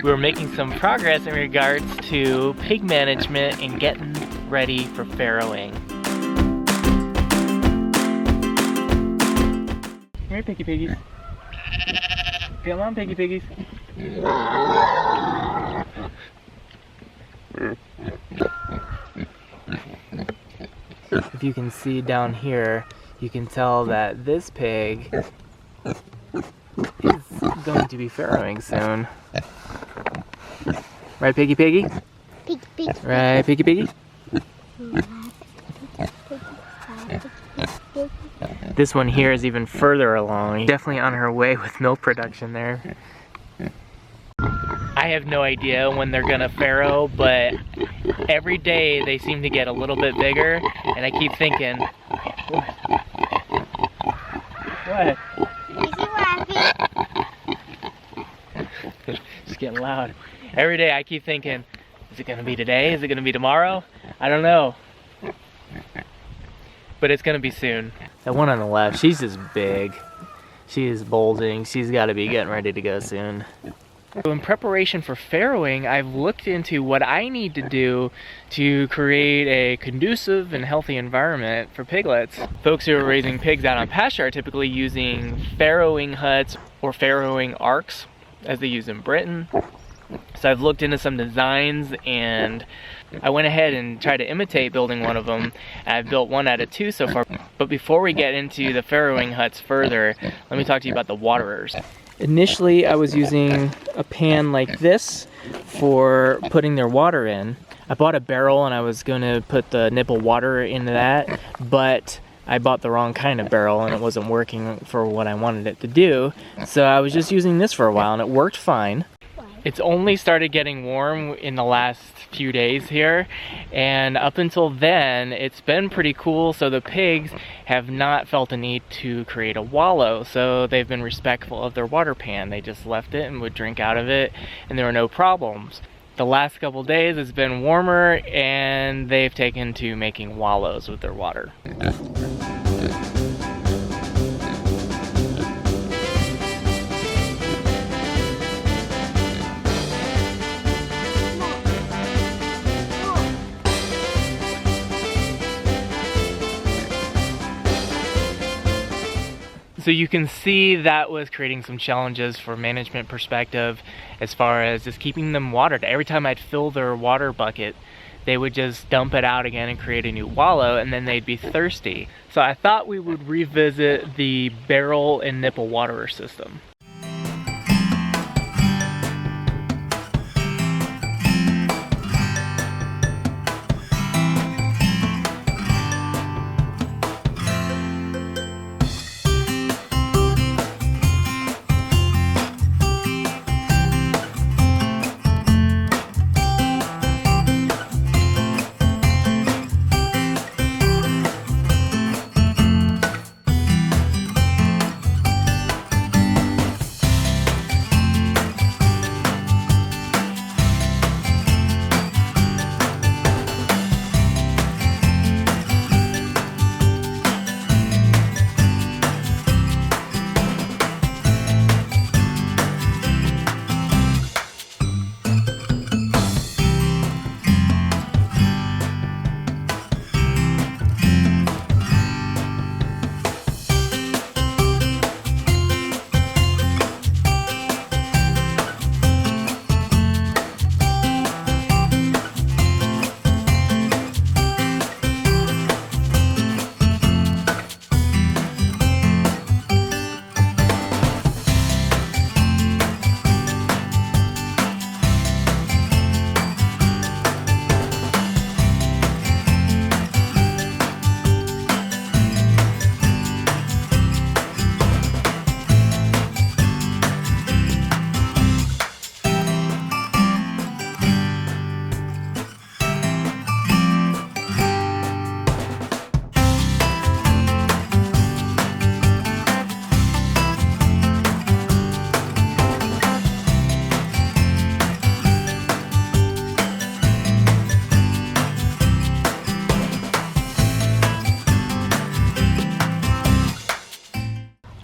we were making some progress in regards to pig management and getting ready for farrowing. Come here, piggy piggies. Come on, piggy piggies. If you can see down here, you can tell that this pig is going to be farrowing soon. Right, piggy piggy? Piggy. Right, piggy piggy? This one here is even further along. Definitely on her way with milk production there. I have no idea when they're gonna farrow, but every day they seem to get a little bit bigger, and I keep thinking, what? Is he laughing? It's getting loud. Every day I keep thinking, is it gonna be today? Is it gonna be tomorrow? I don't know. But it's gonna be soon. That one on the left, she's just big. She is bulging. She's gotta be getting ready to go soon. So in preparation for farrowing, I've looked into what I need to do to create a conducive and healthy environment for piglets. Folks who are raising pigs out on pasture are typically using farrowing huts or farrowing arks, as they use in Britain. So I've looked into some designs, and I went ahead and tried to imitate building one of them. I've built one out of two so far. But before we get into the farrowing huts further, let me talk to you about the waterers. Initially, I was using a pan like this for putting their water in. I bought a barrel and I was going to put the nipple water into that, but I bought the wrong kind of barrel and it wasn't working for what I wanted it to do. So I was just using this for a while and it worked fine. It's only started getting warm in the last few days here, and up until then it's been pretty cool, so the pigs have not felt a need to create a wallow, so they've been respectful of their water pan. They just left it and would drink out of it, and there were no problems. The last couple days it's been warmer and they've taken to making wallows with their water. So you can see that was creating some challenges for management perspective as far as just keeping them watered. Every time I'd fill their water bucket, they would just dump it out again and create a new wallow, and then they'd be thirsty. So I thought we would revisit the barrel and nipple waterer system.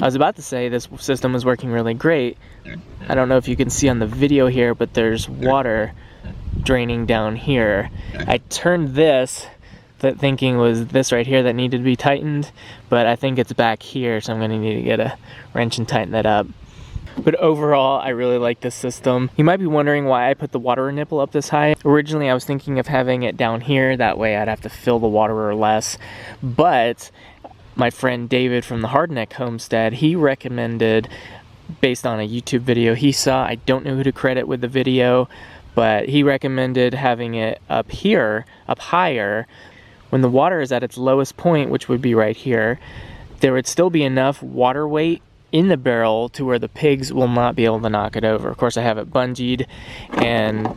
was about to say this system was working really great. I don't know if you can see on the video here, but there's water draining down here. I turned this, thinking was this right here that needed to be tightened, but I think it's back here, so I'm gonna need to get a wrench and tighten that up. But overall, I really like this system. You might be wondering why I put the waterer nipple up this high. Originally, I was thinking of having it down here. That way I'd have to fill the waterer less. But my friend David from the Hardneck Homestead, he recommended, based on a YouTube video he saw, I don't know who to credit with the video, but he recommended having it up here, up higher. When the water is at its lowest point, which would be right here, there would still be enough water weight in the barrel to where the pigs will not be able to knock it over. Of course, I have it bungeed, and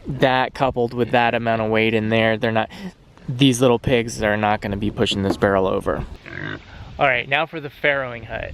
that coupled with that amount of weight in there, these little pigs are not going to be pushing this barrel over. All right, now for the farrowing hut.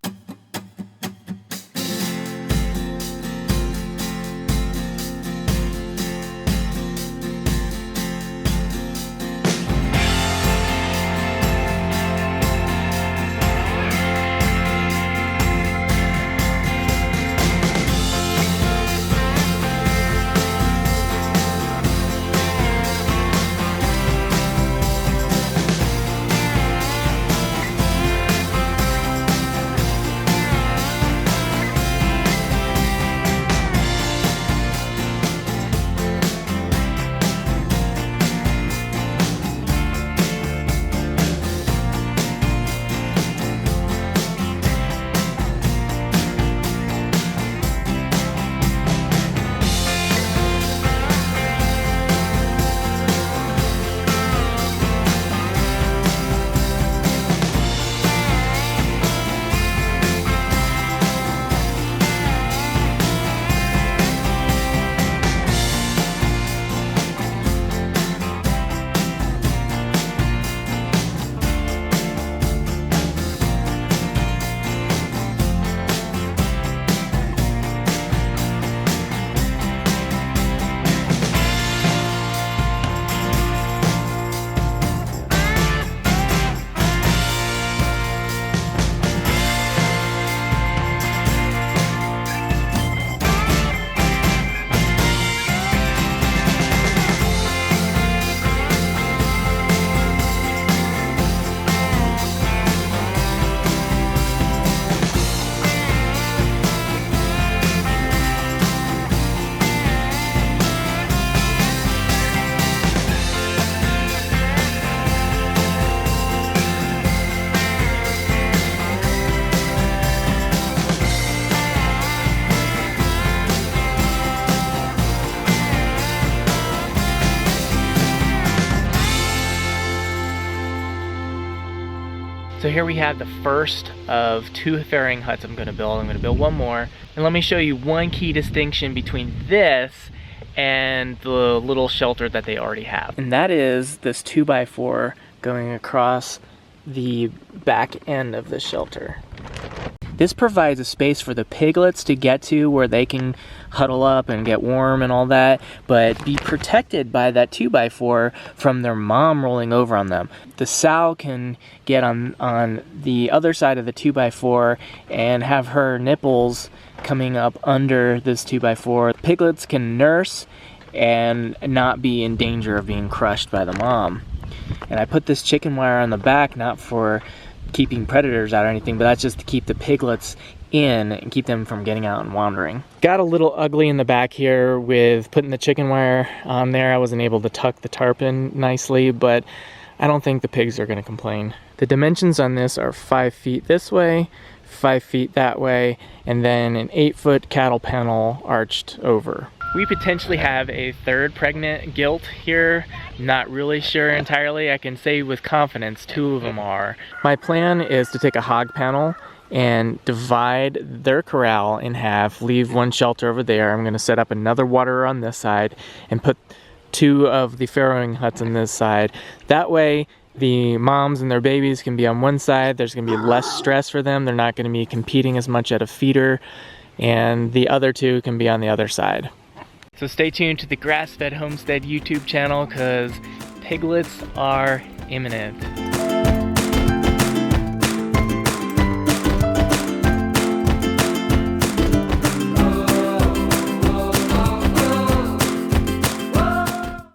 So here we have the first of 2 farrowing huts I'm going to build. I'm going to build one more. And let me show you one key distinction between this and the little shelter that they already have. And that is this 2x4 going across the back end of the shelter. This provides a space for the piglets to get to where they can huddle up and get warm and all that, but be protected by that 2x4 from their mom rolling over on them. The sow can get on the other side of the 2x4 and have her nipples coming up under this 2x4. Piglets can nurse and not be in danger of being crushed by the mom. And I put this chicken wire on the back, not for keeping predators out or anything, but that's just to keep the piglets in and keep them from getting out and wandering. Got a little ugly in the back here with putting the chicken wire on there. I wasn't able to tuck the tarp in nicely, but I don't think the pigs are going to complain. The dimensions on this are 5 feet this way, 5 feet that way, and then an 8-foot cattle panel arched over. We potentially have a third pregnant gilt here. Not really sure entirely. I can say with confidence 2 of them are. My plan is to take a hog panel and divide their corral in half, leave one shelter over there. I'm going to set up another waterer on this side and put 2 of the farrowing huts on this side. That way the moms and their babies can be on one side. There's going to be less stress for them. They're not going to be competing as much at a feeder, and the other 2 can be on the other side. So stay tuned to the Grass Fed Homestead YouTube channel because piglets are imminent.